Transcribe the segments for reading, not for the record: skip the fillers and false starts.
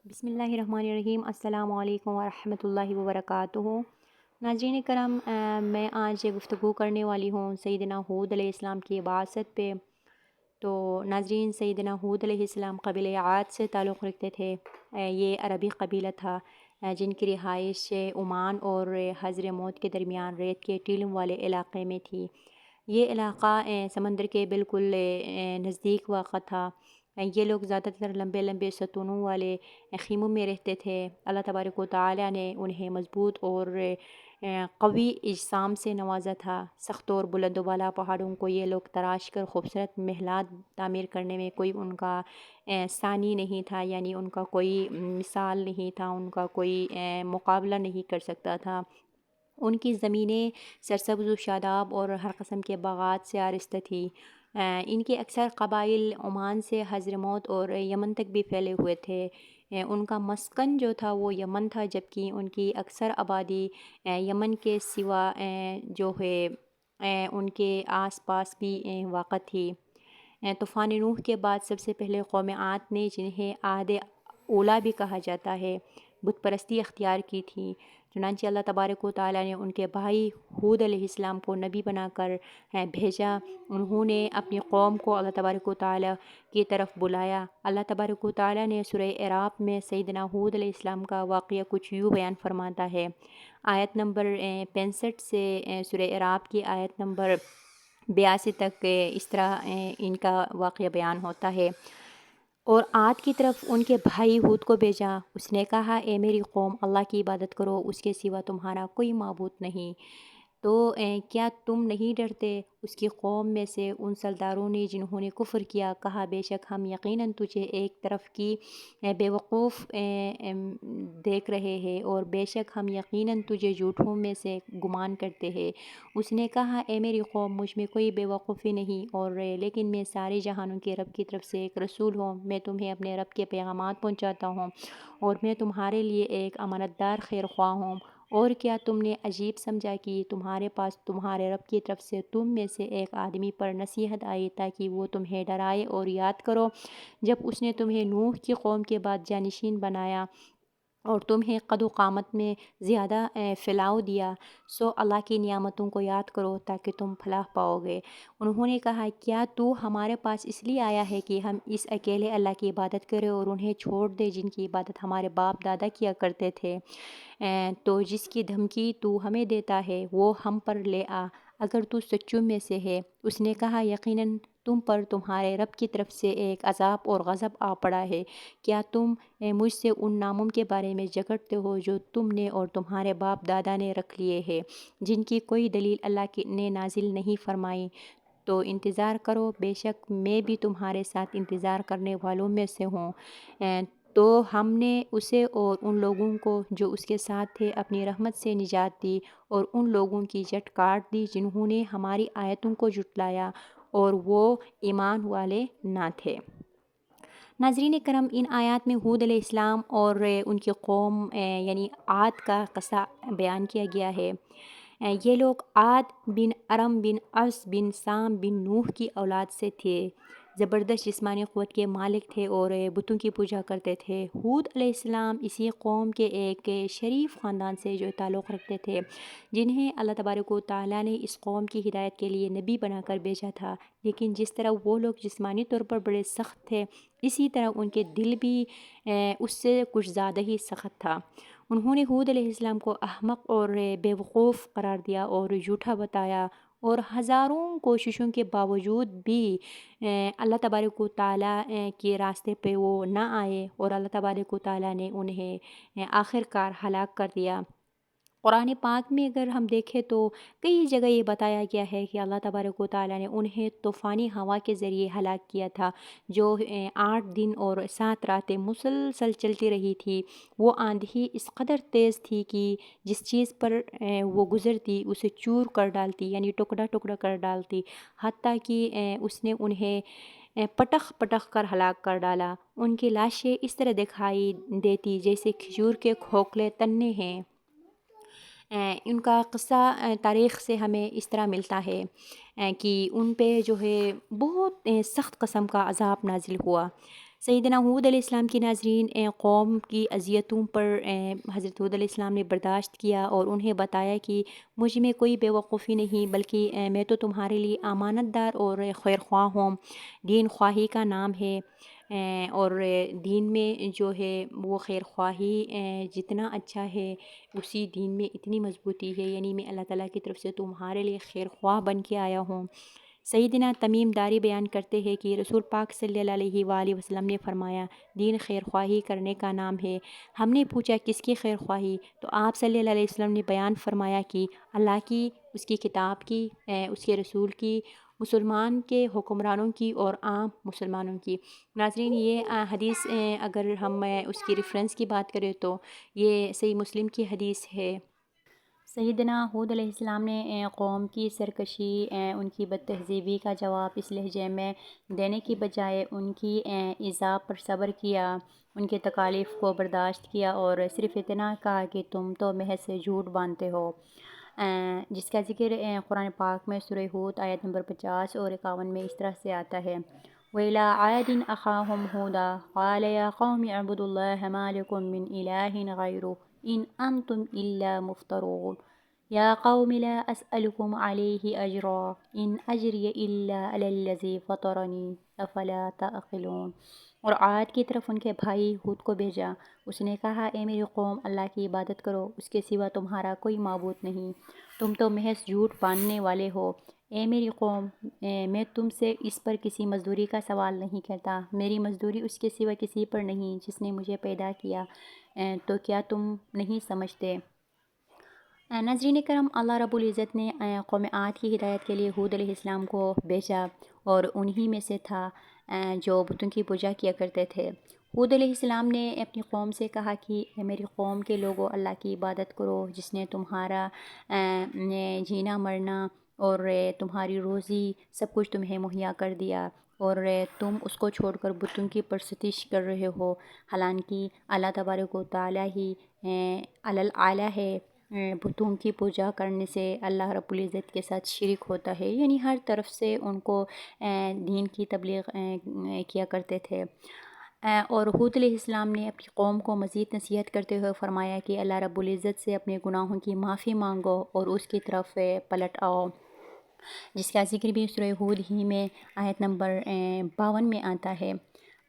بسم اللہ الرحمن الرحیم۔ السلام علیکم ورحمۃ اللہ وبرکاتہ۔ ناظرین کرام، میں آج گفتگو کرنے والی ہوں سیدنا ہود علیہ السلام کی بعثت پہ۔ تو ناظرین، سیدنا ہود علیہ السلام قبیلہ عاد سے تعلق رکھتے تھے۔ یہ عربی قبیلہ تھا جن کی رہائش عمان اور حضر موت کے درمیان ریت کے ٹیلوں والے علاقے میں تھی۔ یہ علاقہ سمندر کے بالکل نزدیک واقع تھا۔ یہ لوگ زیادہ تر لمبے لمبے ستونوں والے خیموں میں رہتے تھے۔ اللہ تبارک و تعالیٰ نے انہیں مضبوط اور قوی اجسام سے نوازا تھا۔ سخت اور بلند و بالا پہاڑوں کو یہ لوگ تراش کر خوبصورت محلات تعمیر کرنے میں کوئی ان کا ثانی نہیں تھا، یعنی ان کا کوئی مثال نہیں تھا، ان کا کوئی مقابلہ نہیں کر سکتا تھا۔ ان کی زمینیں سرسبز و شاداب اور ہر قسم کے باغات سے آراستہ تھی۔ ان کے اکثر قبائل عمان سے حضرموت اور یمن تک بھی پھیلے ہوئے تھے۔ ان کا مسکن جو تھا وہ یمن تھا، جبکہ ان کی اکثر آبادی یمن کے سوا جو ہے ان کے آس پاس بھی واقع تھی۔ طوفان نوح کے بعد سب سے پہلے قوم عاد نے، جنہیں عاد اولیٰ بھی کہا جاتا ہے، بت پرستی اختیار کی تھی۔ چنانچہ اللہ تبارک و تعالیٰ نے ان کے بھائی ہود علیہ السلام کو نبی بنا کر بھیجا۔ انہوں نے اپنی قوم کو اللہ تبارک و تعالیٰ کی طرف بلایا۔ اللہ تبارک و تعالیٰ نے سورہ اعراف میں سیدنا ہود علیہ السلام کا واقعہ کچھ یوں بیان فرماتا ہے۔ آیت نمبر 65 سے سورہ اعراف کی آیت نمبر 82 تک اس طرح ان کا واقعہ بیان ہوتا ہے۔ اور عاد کی طرف ان کے بھائی ہود کو بھیجا۔ اس نے کہا، اے میری قوم، اللہ کی عبادت کرو، اس کے سوا تمہارا کوئی معبود نہیں۔ تو کیا تم نہیں ڈرتے؟ اس کی قوم میں سے ان سرداروں نے جنہوں نے کفر کیا کہا، بے شک ہم یقیناً تجھے ایک طرف کی بے وقوف دیکھ رہے ہیں، اور بے شک ہم یقیناً تجھے جھوٹوں میں سے گمان کرتے ہیں۔ اس نے کہا، اے میری قوم، مجھ میں کوئی بے وقوفی نہیں، اور لیکن میں سارے جہانوں کے رب کی طرف سے ایک رسول ہوں۔ میں تمہیں اپنے رب کے پیغامات پہنچاتا ہوں، اور میں تمہارے لیے ایک امانت دار خیر خواہ ہوں۔ اور کیا تم نے عجیب سمجھا کہ تمہارے پاس تمہارے رب کی طرف سے تم میں سے ایک آدمی پر نصیحت آئی تاکہ وہ تمہیں ڈرائے اور یاد کرو جب اس نے تمہیں نوح کی قوم کے بعد جانشین بنایا اور تمہیں قد و قامت میں زیادہ پھیلاؤ دیا؟ سو اللہ کی نعمتوں کو یاد کرو تاکہ تم فلاح پاؤ گے۔ انہوں نے کہا، کیا تو ہمارے پاس اس لیے آیا ہے کہ ہم اس اکیلے اللہ کی عبادت کریں اور انہیں چھوڑ دیں جن کی عبادت ہمارے باپ دادا کیا کرتے تھے؟ تو جس کی دھمکی تو ہمیں دیتا ہے وہ ہم پر لے آ، اگر تو سچوں میں سے ہے۔ اس نے کہا، یقیناً تم پر تمہارے رب کی طرف سے ایک عذاب اور غضب آ پڑا ہے۔ کیا تم مجھ سے ان ناموں کے بارے میں جھگڑتے ہو جو تم نے اور تمہارے باپ دادا نے رکھ لیے ہیں، جن کی کوئی دلیل اللہ نے نازل نہیں فرمائی؟ تو انتظار کرو، بے شک میں بھی تمہارے ساتھ انتظار کرنے والوں میں سے ہوں۔ تو ہم نے اسے اور ان لوگوں کو جو اس کے ساتھ تھے اپنی رحمت سے نجات دی، اور ان لوگوں کی جٹ کاٹ دی جنہوں نے ہماری آیتوں کو جھٹلایا اور وہ ایمان والے نہ تھے۔ ناظرین کرم، ان آیات میں ہود علیہ السلام اور ان کی قوم یعنی عاد کا قصہ بیان کیا گیا ہے۔ یہ لوگ عاد بن ارم بن عص بن سام بن نوح کی اولاد سے تھے۔ زبردست جسمانی قوت کے مالک تھے اور بتوں کی پوجا کرتے تھے۔ ہود علیہ السلام اسی قوم کے ایک شریف خاندان سے جو تعلق رکھتے تھے، جنہیں اللہ تبارک و تعالیٰ نے اس قوم کی ہدایت کے لیے نبی بنا کر بھیجا تھا۔ لیکن جس طرح وہ لوگ جسمانی طور پر بڑے سخت تھے، اسی طرح ان کے دل بھی اس سے کچھ زیادہ ہی سخت تھا۔ انہوں نے ہود علیہ السلام کو احمق اور بے وقوف قرار دیا اور جھوٹا بتایا، اور ہزاروں کوششوں کے باوجود بھی اللہ تبارک و تعالیٰ کے راستے پہ وہ نہ آئے، اور اللہ تبارک و تعالیٰ نے انہیں آخر کار ہلاک کر دیا۔ قرآن پاک میں اگر ہم دیکھیں تو کئی جگہ یہ بتایا گیا ہے کہ اللہ تبارک و تعالیٰ نے انہیں طوفانی ہوا کے ذریعے ہلاک کیا تھا، جو 8 دن اور 7 راتیں مسلسل چلتی رہی تھی۔ وہ آندھی اس قدر تیز تھی کہ جس چیز پر وہ گزرتی اسے چور کر ڈالتی، یعنی ٹکڑا ٹکڑا کر ڈالتی، حتیٰ کہ اس نے انہیں پٹخ پٹخ کر ہلاک کر ڈالا۔ ان کی لاشیں اس طرح دکھائی دیتی جیسے کھجور کے کھوکھلے تنے ہیں۔ ان کا قصہ تاریخ سے ہمیں اس طرح ملتا ہے کہ ان پہ جو ہے بہت سخت قسم کا عذاب نازل ہوا۔ سیدنا ہود علیہ السلام کی ناظرین قوم کی اذیتوں پر حضرت ہود علیہ السلام نے برداشت کیا اور انہیں بتایا کہ مجھ میں کوئی بے وقوفی نہیں، بلکہ میں تو تمہارے لیے امانت دار اور خیر خواہ ہوں۔ دین خواہی کا نام ہے، اور دین میں جو ہے وہ خیر خواہی جتنا اچھا ہے اسی دین میں اتنی مضبوطی ہے، یعنی میں اللہ تعالیٰ کی طرف سے تمہارے لیے خیر خواہ بن کے آیا ہوں۔ سیدنا تمیم داری بیان کرتے ہیں کہ رسول پاک صلی اللہ علیہ وآلہ وسلم نے فرمایا، دین خیر خواہی کرنے کا نام ہے۔ ہم نے پوچھا کس کی خیر خواہی؟ تو آپ صلی اللہ علیہ وسلم نے بیان فرمایا کہ اللہ کی، اس کی کتاب کی، اس کے رسول کی، مسلمان کے حکمرانوں کی اور عام مسلمانوں کی۔ ناظرین یہ حدیث اگر ہم اس کی ریفرنس کی بات کریں تو یہ صحیح مسلم کی حدیث ہے۔ سیدنا ہود علیہ السلام نے قوم کی سرکشی، ان کی بد تہذیبی کا جواب اس لہجے میں دینے کی بجائے ان کی ایذا پر صبر کیا، ان کے تکالیف کو برداشت کیا اور صرف اتنا کہا کہ تم تو محض جھوٹ باندھتے ہو، جس کا ذکر قرآن پاک میں سورہ ہود آیت نمبر 50 اور 51 میں اس طرح سے آتا ہے، وَإِلَىٰ عَادٍ أَخَاهُمْ هُودًا قَالَ يَا قَوْمِ اعْبُدُوا اللَّهَ مَا لَكُم مِّنْ إِلَٰهٍ غَيْرُهُ إِنْ أَنْتُمْ إِلَّا مُفْتَرُونَ يَا قَوْمِ لَا أَسْأَلُكُمْ عَلَيْهِ أَجْرًا إِنْ أَجْرِيَ إِلَّا عَلَى الَّذِي فَطَرَنِي أَفَلَا تَعْقِلُونَ۔ اور عاد کی طرف ان کے بھائی ہود کو بھیجا، اس نے کہا، اے میری قوم، اللہ کی عبادت کرو، اس کے سوا تمہارا کوئی معبود نہیں، تم تو محض جھوٹ باندھنے والے ہو۔ اے میری قوم، میں تم سے اس پر کسی مزدوری کا سوال نہیں کرتا، میری مزدوری اس کے سوا کسی پر نہیں جس نے مجھے پیدا کیا، تو کیا تم نہیں سمجھتے؟ ناظرین کرم، اللہ رب العزت نے قوم عاد کی ہدایت کے لیے ہود علیہ السلام کو بھیجا، اور انہی میں سے تھا جو بتوں کی پوجا کیا کرتے تھے۔ ہود علیہ السلام نے اپنی قوم سے کہا کہ اے میری قوم کے لوگوں، اللہ کی عبادت کرو جس نے تمہارا جینا مرنا اور تمہاری روزی سب کچھ تمہیں مہیا کر دیا، اور تم اس کو چھوڑ کر بتوں کی پرستش کر رہے ہو، حالانکہ اللہ تبارک و تعالیٰ ہی اعلیٰ ہے۔ بتوں کی پوجا کرنے سے اللہ رب العزت کے ساتھ شرک ہوتا ہے، یعنی ہر طرف سے ان کو دین کی تبلیغ کیا کرتے تھے۔ اور ہود علیہ السلام نے اپنی قوم کو مزید نصیحت کرتے ہوئے فرمایا کہ اللہ رب العزت سے اپنے گناہوں کی معافی مانگو اور اس کی طرف پلٹ آؤ، جس کا ذکر بھی سورہ ہود ہی میں آیت نمبر 52 میں آتا ہے،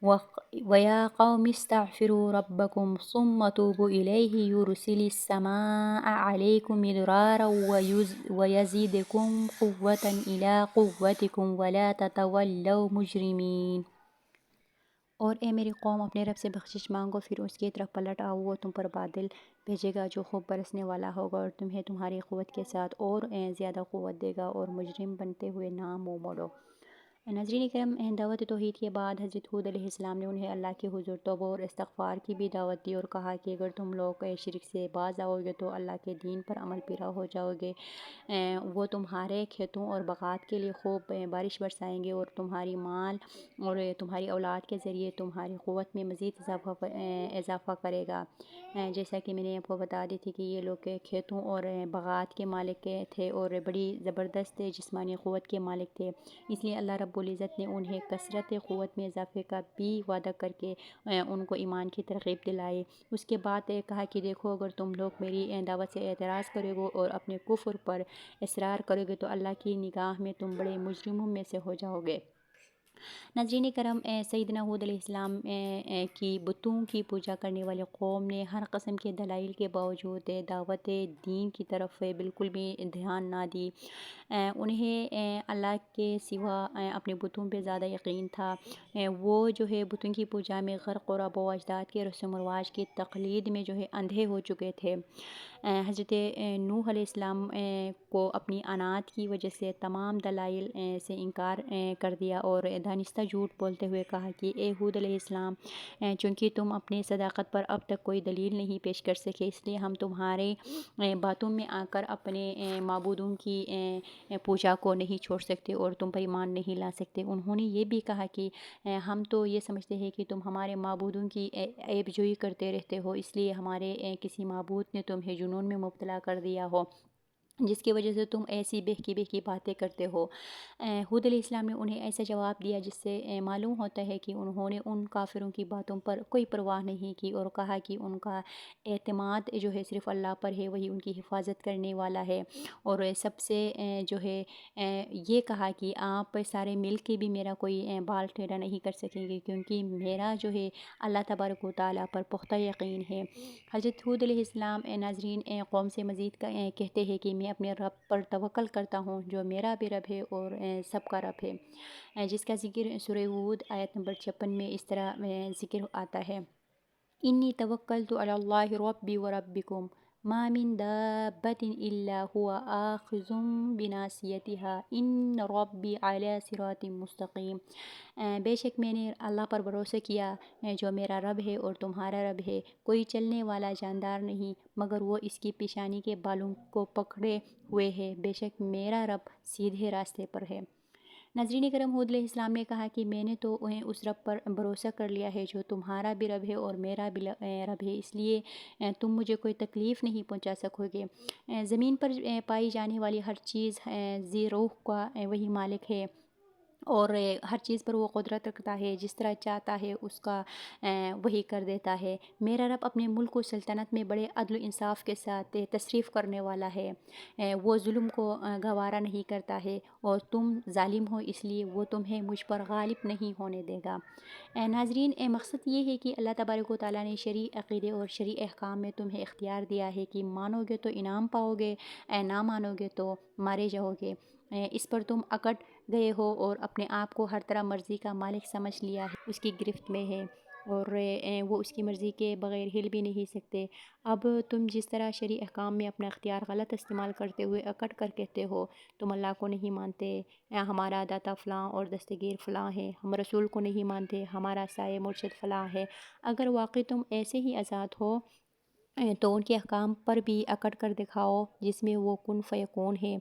وَيَا قَوْمِ اسْتَغْفِرُوا رَبَّكُمْ ثُمَّ تُوبُوا إِلَيْهِ يُرْسِلِ السَّمَاءَ عَلَيْكُمْ مِدْرَارًا وَيَزِدْكُمْ قُوَّةً إِلَىٰ قُوَّتِكُمْ وَلَا تَتَوَلَّوْا مُجْرِمِينَ۔ اور اے میری قوم، اپنے رب سے بخشش مانگو، پھر اس کی طرف پلٹ آؤ، وہ تم پر بادل بھیجے گا جو خوب برسنے والا ہوگا، اور تمہیں تمہاری قوت کے ساتھ اور زیادہ قوت دے گا، اور مجرم بنتے ہوئے نہ منہ موڑو۔ ناظرین کرم، دعوت توحید کے بعد حضرت ہود علیہ السلام نے انہیں اللہ کے حضور توبہ اور استغفار کی بھی دعوت دی، اور کہا کہ اگر تم لوگ شرک سے باز آؤ گے تو اللہ کے دین پر عمل پیرا ہو جاؤ گے، وہ تمہارے کھیتوں اور باغات کے لیے خوب بارش برسائیں گے، اور تمہاری مال اور تمہاری اولاد کے ذریعے تمہاری قوت میں مزید اضافہ کرے گا۔ جیسا کہ میں نے آپ کو بتا دی تھی کہ یہ لوگ کھیتوں اور باغات کے مالک تھے اور بڑی زبردست جسمانی قوت کے مالک تھے، اس لیے اللہ رب العزت نے انہیں کثرت قوت میں اضافے کا بھی وعدہ کر کے ان کو ایمان کی ترغیب دلائی۔ اس کے بعد کہا کہ دیکھو، اگر تم لوگ میری دعوت سے اعتراض کرو گے اور اپنے کفر پر اصرار کرو گے تو اللہ کی نگاہ میں تم بڑے مجرموں میں سے ہو جاؤ گے۔ ناظرین کرم، سیدنا ہود علیہ السلام کی بتوں کی پوجا کرنے والی قوم نے ہر قسم کے دلائل کے باوجود دعوت دین کی طرف بالکل بھی دھیان نہ دی۔ انہیں اللہ کے سوا اپنے بتوں پہ زیادہ یقین تھا۔ وہ جو ہے بتوں کی پوجا میں غرق اور آباء و اجداد کے رسم و رواج کی تقلید میں جو ہے اندھے ہو چکے تھے۔ حضرت نوح علیہ السلام کو اپنی عناد کی وجہ سے تمام دلائل سے انکار کر دیا، اور دانستہ جھوٹ بولتے ہوئے کہا کہ اے ہود علیہ السلام، چونکہ تم اپنی صداقت پر اب تک کوئی دلیل نہیں پیش کر سکے، اس لیے ہم تمہارے باتوں میں آ کر اپنے معبودوں کی پوجا کو نہیں چھوڑ سکتے اور تم پر ایمان نہیں لا سکتے۔ انہوں نے یہ بھی کہا کہ ہم تو یہ سمجھتے ہیں کہ تم ہمارے معبودوں کی عیب جوئی کرتے رہتے ہو، اس لیے ہمارے کسی معبود نے تمہیں جنون میں مبتلا کر دیا ہو۔ جس کی وجہ سے تم ایسی بہکی بہکی باتیں کرتے ہو۔ ہود علیہ السلام نے انہیں ایسا جواب دیا جس سے معلوم ہوتا ہے کہ انہوں نے ان کافروں کی باتوں پر کوئی پرواہ نہیں کی، اور کہا کہ ان کا اعتماد جو ہے صرف اللہ پر ہے، وہی ان کی حفاظت کرنے والا ہے۔ اور سب سے جو ہے یہ کہا کہ آپ سارے مل کے بھی میرا کوئی بال ٹیڑھا نہیں کر سکیں گے، کیونکہ میرا جو ہے اللہ تبارک و تعالیٰ پر پختہ یقین ہے۔ حضرت ہود علیہ السلام ناظرین قوم سے مزید کہتے ہیں کہ میں اپنے رب پر توکل کرتا ہوں جو میرا بھی رب ہے اور سب کا رب ہے، جس کا ذکر سورہ ہود آیت نمبر 56 میں اس طرح ذکر آتا ہے: انی توکلت علی اللہ ربی و ربکم ما من دابت الا هو آخذ بناصیتها ان ربی علی صراط مستقیم۔ بے شک میں نے اللہ پر بھروسہ کیا جو میرا رب ہے اور تمہارا رب ہے، کوئی چلنے والا جاندار نہیں مگر وہ اس کی پیشانی کے بالوں کو پکڑے ہوئے ہے، بے شک میرا رب سیدھے راستے پر ہے۔ ناظرین کرم، ہود علیہ السلام نے کہا کہ میں نے تو اس رب پر بھروسہ کر لیا ہے جو تمہارا بھی رب ہے اور میرا بھی رب ہے، اس لیے تم مجھے کوئی تکلیف نہیں پہنچا سکو گے۔ زمین پر پائی جانے والی ہر چیز ذی روح کا وہی مالک ہے، اور ہر چیز پر وہ قدرت رکھتا ہے، جس طرح چاہتا ہے اس کا وہی کر دیتا ہے۔ میرا رب اپنے ملک و سلطنت میں بڑے عدل و انصاف کے ساتھ تصریف کرنے والا ہے، وہ ظلم کو گوارا نہیں کرتا ہے، اور تم ظالم ہو اس لیے وہ تمہیں مجھ پر غالب نہیں ہونے دے گا۔ ناظرین مقصد یہ ہے کہ اللہ تبارک و تعالیٰ نے شرعی عقیدے اور شرعی احکام میں تمہیں اختیار دیا ہے کہ مانو گے تو انعام پاؤ گے، نہ مانو گے تو مارے جاؤ گے۔ اس پر تم اکڑ گئے ہو اور اپنے آپ کو ہر طرح مرضی کا مالک سمجھ لیا ہے، اس کی گرفت میں ہے، اور وہ اس کی مرضی کے بغیر ہل بھی نہیں سکتے۔ اب تم جس طرح شرعی احکام میں اپنا اختیار غلط استعمال کرتے ہوئے اکڑ کر کہتے ہو تم اللہ کو نہیں مانتے، ہمارا داتا فلاں اور دستگیر فلاں ہے، ہم رسول کو نہیں مانتے، ہمارا سائے مرشد فلاں ہے، اگر واقعی تم ایسے ہی آزاد ہو تو ان کے احکام پر بھی اکڑ کر دکھاؤ جس میں وہ کن فیکون ہے،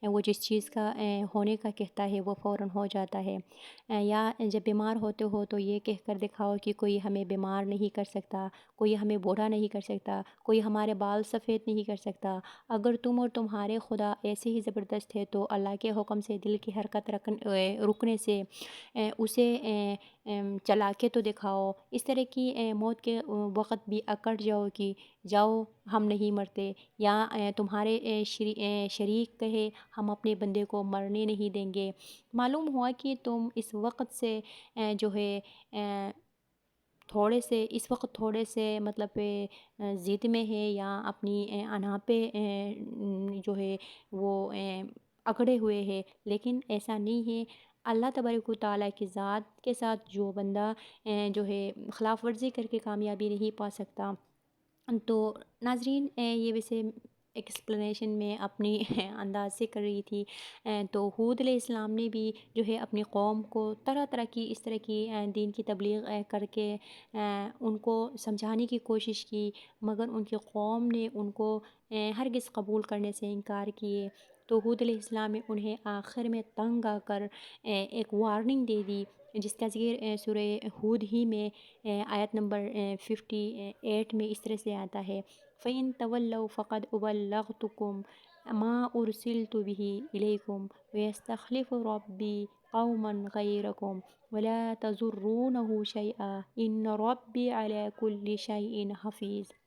وہ جس چیز کا ہونے کا کہتا ہے وہ فوراً ہو جاتا ہے۔ یا جب بیمار ہوتے ہو تو یہ کہہ کر دکھاؤ کہ کوئی ہمیں بیمار نہیں کر سکتا، کوئی ہمیں بوڑھا نہیں کر سکتا، کوئی ہمارے بال سفید نہیں کر سکتا۔ اگر تم اور تمہارے خدا ایسے ہی زبردست ہے تو اللہ کے حکم سے دل کی حرکت رکنے سے اسے چلا کے تو دکھاؤ۔ اس طرح کی موت کے وقت بھی اکڑ جاؤ کہ جاؤ ہم نہیں مرتے، یا تمہارے شریک کہے ہم اپنے بندے کو مرنے نہیں دیں گے۔ معلوم ہوا کہ تم اس وقت سے جو ہے تھوڑے سے مطلب ضد میں ہے، یا اپنی انا پہ جو ہے وہ اکڑے ہوئے ہے، لیکن ایسا نہیں ہے۔ اللہ تبارک و تعالیٰ کی ذات کے ساتھ جو بندہ جو ہے خلاف ورزی کر کے کامیابی نہیں پا سکتا۔ تو ناظرین یہ ویسے ایکسپلینیشن میں اپنی انداز سے کر رہی تھی۔ تو ہود علیہ السلام نے بھی جو ہے اپنی قوم کو طرح طرح کی اس طرح کی دین کی تبلیغ کر کے ان کو سمجھانے کی کوشش کی، مگر ان کی قوم نے ان کو ہرگز قبول کرنے سے انکار کیے۔ تو ہود علیہ السلام نے انہیں آخر میں تنگ آ کر ایک وارننگ دے دی، جس کا ذکر سورہ ہود ہی میں آیت نمبر 58 میں اس طرح سے آتا ہے: فَإِن تَوَلَّوْا فَقَدْ أَبْلَغْتُكُمْ مَا أُرْسِلْتُ بِهِ إِلَيْكُمْ وَيَسْتَخْلِفُ رَبِّي قَوْمًا غَيْرَكُمْ وَلَا تَضُرُّونَهُ شَيْئًا إِنَّ رَبِّي عَلَى كُلِّ شَيْءٍ حَفِيظٌ۔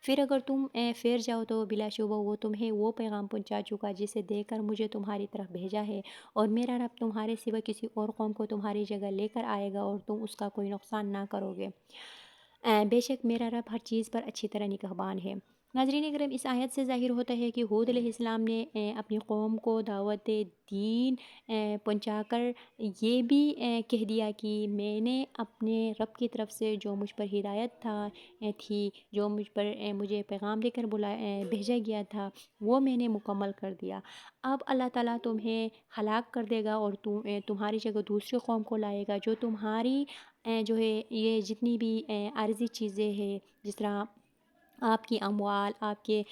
پھر اگر تم پھیر جاؤ تو بلا شبہ وہ تمہیں وہ پیغام پہنچا چکا جسے دے کر مجھے تمہاری طرف بھیجا ہے، اور میرا رب تمہارے سوا کسی اور قوم کو تمہاری جگہ لے کر آئے گا اور تم اس کا کوئی نقصان نہ کرو گے۔ بے شک میرا رب ہر چیز پر اچھی طرح نگہبان ہے۔ ناظرین اکرام، اس آیت سے ظاہر ہوتا ہے کہ ہود علیہ السلام نے اپنی قوم کو دعوت دین پہنچا کر یہ بھی کہہ دیا کہ میں نے اپنے رب کی طرف سے جو مجھ پر ہدایت تھی، جو مجھے پیغام دے کر بھیجا گیا تھا، وہ میں نے مکمل کر دیا۔ اب اللہ تعالیٰ تمہیں ہلاک کر دے گا اور تمہاری جگہ دوسری قوم کو لائے گا جو تمہاری جو ہے یہ جتنی بھی عارضی چیزیں ہیں، جس طرح آپ کی اموال، آپ کے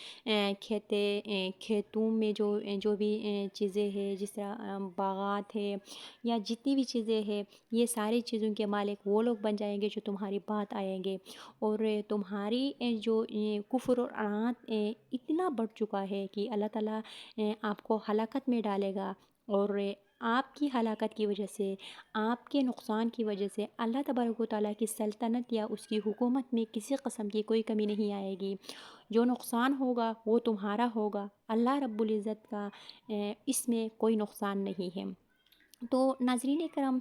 کھیتوں میں جو بھی چیزیں ہیں، جس طرح باغات ہے یا جتنی بھی چیزیں ہیں، یہ ساری چیزوں کے مالک وہ لوگ بن جائیں گے جو تمہاری بات آئیں گے۔ اور تمہاری جو کفر اور عناد اتنا بڑھ چکا ہے کہ اللہ تعالیٰ آپ کو ہلاکت میں ڈالے گا، اور آپ کی ہلاکت کی وجہ سے، آپ کے نقصان کی وجہ سے اللہ تبارک و تعالیٰ کی سلطنت یا اس کی حکومت میں کسی قسم کی کوئی کمی نہیں آئے گی۔ جو نقصان ہوگا وہ تمہارا ہوگا، اللہ رب العزت کا اس میں کوئی نقصان نہیں ہے۔ تو ناظرین کرام،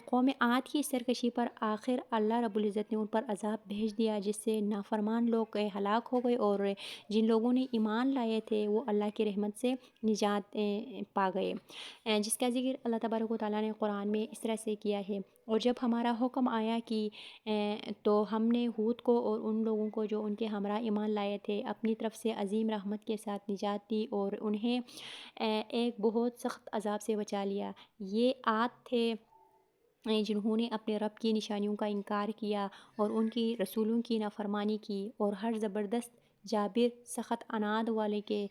قوم عاد کی سرکشی پر آخر اللہ رب العزت نے ان پر عذاب بھیج دیا، جس سے نافرمان لوگ ہلاک ہو گئے، اور جن لوگوں نے ایمان لائے تھے وہ اللہ کی رحمت سے نجات پا گئے، جس کا ذکر اللہ تبارک و تعالیٰ نے قرآن میں اس طرح سے کیا ہے۔ اور جب ہمارا حکم آیا کہ تو ہم نے ہود کو اور ان لوگوں کو جو ان کے ہمراہ ایمان لائے تھے اپنی طرف سے عظیم رحمت کے ساتھ نجات دی، اور انہیں ایک بہت سخت عذاب سے بچا لیا۔ یہ عاد تھے جنہوں نے اپنے رب کی نشانیوں کا انکار کیا اور ان کی رسولوں کی نافرمانی کی، اور ہر زبردست جابر سخت عناد والے کے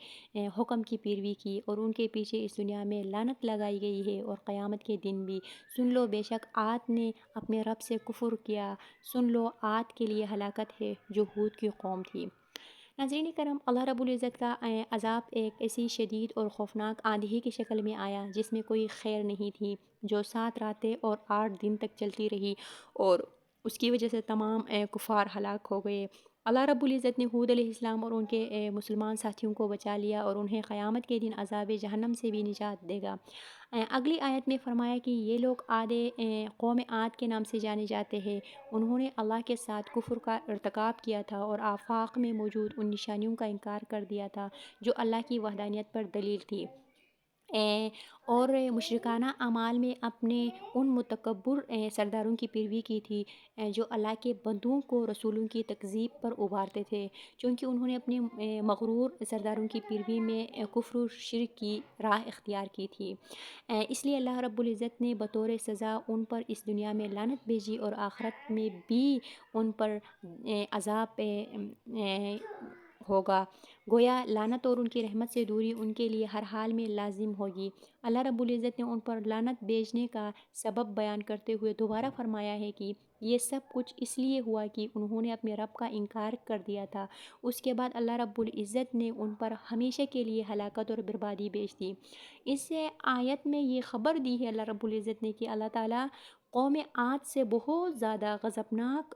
حکم کی پیروی کی، اور ان کے پیچھے اس دنیا میں لعنت لگائی گئی ہے اور قیامت کے دن بھی۔ سن لو، بے شک عاد نے اپنے رب سے کفر کیا، سن لو عاد کے لیے ہلاکت ہے جو ہود کی قوم تھی۔ ناظرین کرم، اللہ رب العزت کا عذاب ایک ایسی شدید اور خوفناک آندھی کی شکل میں آیا جس میں کوئی خیر نہیں تھی، جو 7 راتیں اور 8 دن تک چلتی رہی، اور اس کی وجہ سے تمام کفار ہلاک ہو گئے۔ اللہ رب العزت نے ہود علیہ السلام اور ان کے مسلمان ساتھیوں کو بچا لیا، اور انہیں قیامت کے دن عذاب جہنم سے بھی نجات دے گا۔ اگلی آیت میں فرمایا کہ یہ لوگ قوم عاد کے نام سے جانے جاتے ہیں، انہوں نے اللہ کے ساتھ کفر کا ارتکاب کیا تھا اور آفاق میں موجود ان نشانیوں کا انکار کر دیا تھا جو اللہ کی وحدانیت پر دلیل تھی، اور مشرکانہ اعمال میں اپنے ان متکبر سرداروں کی پیروی کی تھی جو اللہ کے بندوں کو رسولوں کی تکذیب پر ابھارتے تھے، چونکہ انہوں نے اپنے مغرور سرداروں کی پیروی میں کفر و شرک کی راہ اختیار کی تھی۔ اس لیے اللہ رب العزت نے بطور سزا ان پر اس دنیا میں لعنت بھیجی، اور آخرت میں بھی ان پر عذاب ہوگا۔ گویا لعنت اور ان کی رحمت سے دوری ان کے لیے ہر حال میں لازم ہوگی۔ اللہ رب العزت نے ان پر لعنت بھیجنے کا سبب بیان کرتے ہوئے دوبارہ فرمایا ہے کہ یہ سب کچھ اس لیے ہوا کہ انہوں نے اپنے رب کا انکار کر دیا تھا۔ اس کے بعد اللہ رب العزت نے ان پر ہمیشہ کے لیے ہلاکت اور بربادی بھیج دی۔ اس آیت میں یہ خبر دی ہے اللہ رب العزت نے کہ اللہ تعالیٰ قوم عاد سے بہت زیادہ غضبناک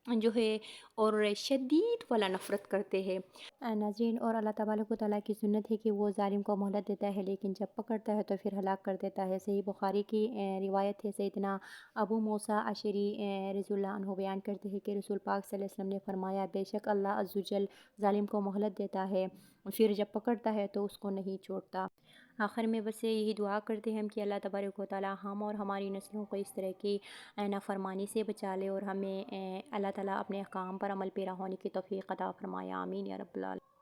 جو ہے اور شدید والا نفرت کرتے ہیں۔ ناظرین، اور اللہ تبارک و تعالیٰ کی سنت ہے کہ وہ ظالم کو مہلت دیتا ہے لیکن جب پکڑتا ہے تو پھر ہلاک کر دیتا ہے۔ صحیح بخاری کی روایت ہے، سیدنا ابو موسیٰ اشعری رضی اللہ عنہ بیان کرتے ہیں کہ رسول پاک صلی اللہ علیہ وسلم نے فرمایا، بے شک اللہ عز و جل ظالم کو مہلت دیتا ہے، پھر جب پکڑتا ہے تو اس کو نہیں چھوڑتا۔ آخر میں بس یہی دعا کرتے ہیں کہ اللہ تبارک و تعالیٰ ہم اور ہماری نسلوں کو اس طرح کی نافرمانی سے بچا لے، اور ہمیں اللہ تعالیٰ اپنے احکام پر عمل پیرا ہونے کی توفیق عطا فرمائے۔ آمین یا رب العالمین۔